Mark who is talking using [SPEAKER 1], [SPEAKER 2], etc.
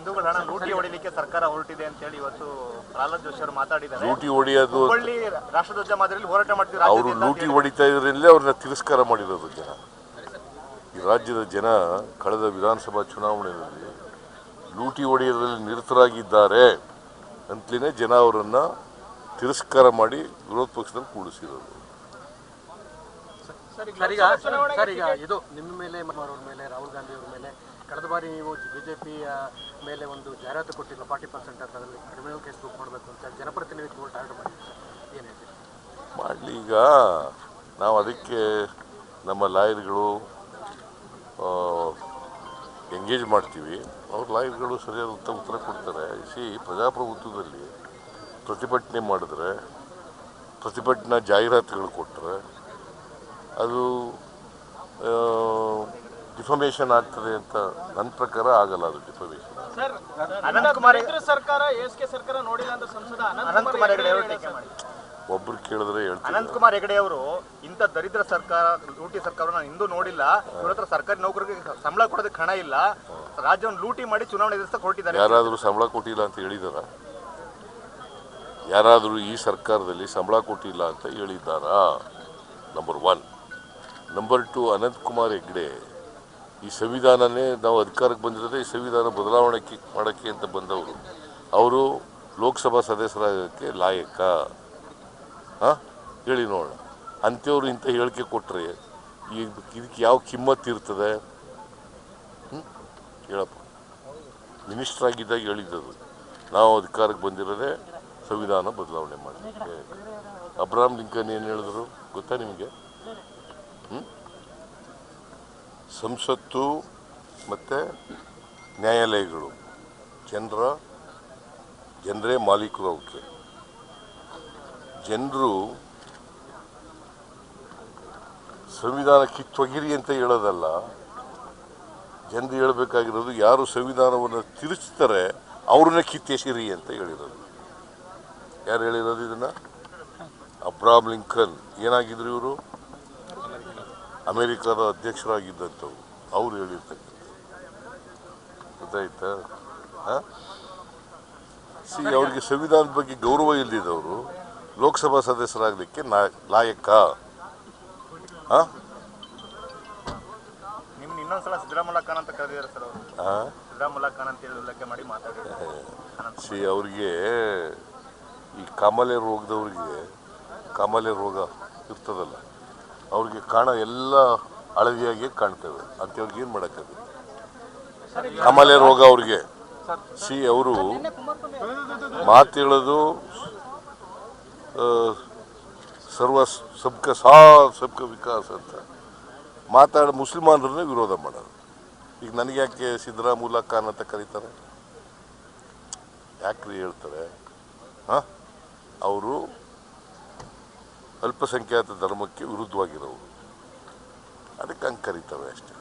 [SPEAKER 1] ಹಿಂದೂಗಳ ಹಣ ಲೂಟಿ ಹೊಡಿಲಿಕ್ಕೆ ಸರ್ಕಾರ ಹೊರಟಿದೆ ಅಂತ ಹೇಳಿ ಇವತ್ತು ಪ್ರಹ್ಲಾದ್ ಜೋಶಿ ಅವರು ಮಾತಾಡಿದ್ದಾರೆ.
[SPEAKER 2] ಲೂಟಿ ಹೊಡೆಯೋದು
[SPEAKER 1] ಹುಬ್ಬಳ್ಳಿ ರಾಷ್ಟ್ರಧ್ವಜ ಮಾದರಿಯಲ್ಲಿ ಹೋರಾಟ ಮಾಡ್ತಿದ್ರು.
[SPEAKER 2] ಅವರು ಲೂಟಿ ಹೊಡಿತಾ ಇದ್ರಲ್ಲೇ ಅವ್ರನ್ನ ತಿರಸ್ಕಾರ ಮಾಡಿರೋದು ಜನ. ಈ ರಾಜ್ಯದ ಜನ ಕಳೆದ ವಿಧಾನಸಭಾ ಚುನಾವಣೆಯಲ್ಲಿ ಲೂಟಿ ಹೊಡೆಯೋದ್ರಲ್ಲಿ ನಿರತರಾಗಿದ್ದಾರೆ ಅಂತಲೇ ಜನ ಅವರನ್ನ ತಿರಸ್ಕಾರ ಮಾಡಿ ವಿರೋಧ ಪಕ್ಷದಲ್ಲಿ ಕೂಡಿಸಿರೋದು.
[SPEAKER 3] ಈಗ ಇದು ನಿಮ್ಮ ಮೇಲೆ ಅವರ ಮೇಲೆ ರಾಹುಲ್ ಗಾಂಧಿ ಅವರ ಮೇಲೆ ಕಳೆದ ಬಾರಿ ನೀವು ಬಿಜೆಪಿಯ ಮೇಲೆ ಒಂದು ಜಾಹೀರಾತು ಕೊಟ್ಟಿಲ್ಲ 40% ಅಂತ, ಅದರಲ್ಲಿ ಕ್ರಿಮಿನಲ್ ಕೇಸ್ ಬುಕ್ ಮಾಡಬೇಕು ಅಂತ ಜನಪ್ರತಿನಿಧಿ ಕೋರ್ಟ್ ಆರ್ಡರ್ ಮಾಡಿದ್ದೀವಿ ಸರ್, ಏನು ಹೇಳ್ತೀವಿ?
[SPEAKER 2] ಮಾಡಲಿ. ಈಗ ನಾವು ಅದಕ್ಕೆ ನಮ್ಮ ಲಾಯರ್ಗಳು ಎಂಗೇಜ್ ಮಾಡ್ತೀವಿ. ಅವ್ರ ಲಾಯರ್ಗಳು ಸರಿಯಾದ ಉತ್ತರ ಕೊಡ್ತಾರೆ. ಪ್ರಜಾಪ್ರಭುತ್ವದಲ್ಲಿ ಪ್ರತಿಭಟನೆ ಮಾಡಿದ್ರೆ, ಪ್ರತಿಭಟನಾ ಜಾಹೀರಾತುಗಳು ಕೊಟ್ಟರೆ ಅದು ಡಿಫಮೇಷನ್ ಆಗ್ತದೆ ಅಂತ ನನ್ನ ಪ್ರಕಾರ ಆಗಲ್ಲ. ಅದು ಡಿಫಮೇಷನ್. ಒಬ್ರು ಕೇಳಿದ್ರೆ ಹೇಳ್ತಾರೆ.
[SPEAKER 1] ಅನಂತಕುಮಾರ್ ಹೆಗಡೆ ಅವರು ಇಂಥ ದರಿದ್ರ ಸರ್ಕಾರ, ಲೂಟಿ ಸರ್ಕಾರ ನಾನು ಇಂದು ನೋಡಿಲ್ಲ. ಇವ್ರ ಹತ್ರ ಸರ್ಕಾರಿ ನೌಕರಿಗೆ ಸಂಬಳ ಕೊಡೋದಕ್ಕೆ ಹಣ ಇಲ್ಲ, ರಾಜ್ಯವನ್ನು ಲೂಟಿ ಮಾಡಿ ಚುನಾವಣೆ ಎದುರಿಸಕ್ಕೆ ಹೊರಟಿದ್ದಾರೆ.
[SPEAKER 2] ಯಾರಾದರೂ ಸಂಬಳ ಕೊಟ್ಟಿಲ್ಲ ಅಂತ ಹೇಳಿದಾರ? ಯಾರಾದರೂ ಈ ಸರ್ಕಾರದಲ್ಲಿ ಸಂಬಳ ಕೊಟ್ಟಿಲ್ಲ ಅಂತ ಹೇಳಿದ್ದಾರಾ? ನಂಬರ್ 1. ನಂಬರ್ 2, ಅನಂತಕುಮಾರ್ ಹೆಗಡೆ ಈ ಸಂವಿಧಾನನೇ ನಾವು ಅಧಿಕಾರಕ್ಕೆ ಬಂದಿರೋದೇ ಈ ಸಂವಿಧಾನ ಬದಲಾವಣೆ ಮಾಡೋಕ್ಕೆ ಅಂತ ಬಂದವರು. ಅವರು ಲೋಕಸಭಾ ಸದಸ್ಯರಾಗೋಕ್ಕೆ ಲಾಯಕ? ಹೇಳಿ ನೋಡೋಣ. ಅಂಥವ್ರು ಇಂಥ ಹೇಳಿಕೆ ಕೊಟ್ಟರೆ ಇದಕ್ಕೆ ಯಾವ ಕಿಮ್ಮತ್ತು ಇರ್ತದೆ? ಹೇಳಪ್ಪ. ಮಿನಿಸ್ಟರ್ ಆಗಿದ್ದಾಗ ಹೇಳಿದ್ದದು, ನಾವು ಅಧಿಕಾರಕ್ಕೆ ಬಂದಿರೋದೇ ಸಂವಿಧಾನ ಬದಲಾವಣೆ ಮಾಡಲಿಕ್ಕೆ. ಅಬ್ರಹಾಂ ಲಿಂಕನ್ ಏನು ಹೇಳಿದ್ರು ಗೊತ್ತಾ ನಿಮಗೆ? ಸಂಸತ್ತು ಮತ್ತು ನ್ಯಾಯಾಲಯಗಳು ಜನರೇ ಮಾಲೀಕರು. ಅವಕ್ಕೆ ಜನರು ಸಂವಿಧಾನ ಕಿತ್ತೊಗಿರಿ ಅಂತ ಹೇಳೋದಲ್ಲ. ಜನರು ಹೇಳಬೇಕಾಗಿರೋದು ಯಾರು ಸಂವಿಧಾನವನ್ನು ತಿರುಚ್ತಾರೆ ಅವ್ರನ್ನೇ ಕಿತ್ತೆಸಿರಿ ಅಂತ ಹೇಳಿರೋದು. ಯಾರು ಹೇಳಿರೋದು ಇದನ್ನು? Abraham Lincoln. ಏನಾಗಿದ್ರು ಇವರು? ಅಮೆರಿಕದ ಅಧ್ಯಕ್ಷರಾಗಿದ್ದಂಥವ್ರು. ಅವ್ರು ಹೇಳಿರ್ತಕ್ಕಂಥ. ಗೊತ್ತಾಯ್ತಾ? ಅವ್ರಿಗೆ ಸಂವಿಧಾನದ ಬಗ್ಗೆ ಗೌರವ ಇಲ್ಲದಿದ್ದವರು ಲೋಕಸಭಾ ಸದಸ್ಯರಾಗಲಿಕ್ಕೆ ಲಾಯಕ?
[SPEAKER 1] ಇನ್ನೊಂದ್ಸಲ ಸಿದ್ದರಾಮುಲ್ಲಾ ಖಾನ್ ಅಂತ ಕರೆದಿದ್ದಾರೆ ಸರ್ ಅವರು. ಸಿದ್ದರಾಮುಲ್ಲಾ ಖಾನ್ ಅಂತ ಹೇಳಿ ಉಲ್ಲೇಖ ಮಾಡಿ ಮಾತಾಡಿದ್ದಾರೆ.
[SPEAKER 2] ಅವ್ರಿಗೆ ಈ ಕಾಮಾಲೆ ರೋಗದವ್ರಿಗೆ, ಕಾಮಾಲೆ ರೋಗ ಇರ್ತದಲ್ಲ, ಅವ್ರಿಗೆ ಎಲ್ಲ ಹಳದಿಯಾಗಿ ಕಾಣ್ತೇವೆ. ಅಂಥವ್ರಿಗೆ ಏನು ಮಾಡೋಕ್ಕಾಗುತ್ತೆ? ಕಾಮಾಲೆ ರೋಗ ಅವ್ರಿಗೆ. ಅವರು ಮಾತು ಹೇಳೋದು ಸಬ್ಕ ಸಾಥ್ ಸಬ್ಕ ವಿಕಾಸ್ ಅಂತ ಮಾತಾಡೋ ಮುಸ್ಲಿಮಾನರನ್ನೇ ವಿರೋಧ ಮಾಡೋದು. ಈಗ ನನಗೆ ಯಾಕೆ ಸಿದ್ದರಾಮುಲ್ಲಾ ಖಾನ್ ಅಂತ ಕರೀತಾರೆ? ಯಾಕ್ರಿ ಹೇಳ್ತಾರೆ? ಅವರು ಅಲ್ಪಸಂಖ್ಯಾತ ಧರ್ಮಕ್ಕೆ ವಿರುದ್ಧವಾಗಿರೋರು, ಅದಕ್ಕೆ ಹಂಗೆ ಕರೀತವೆ ಅಷ್ಟೇ.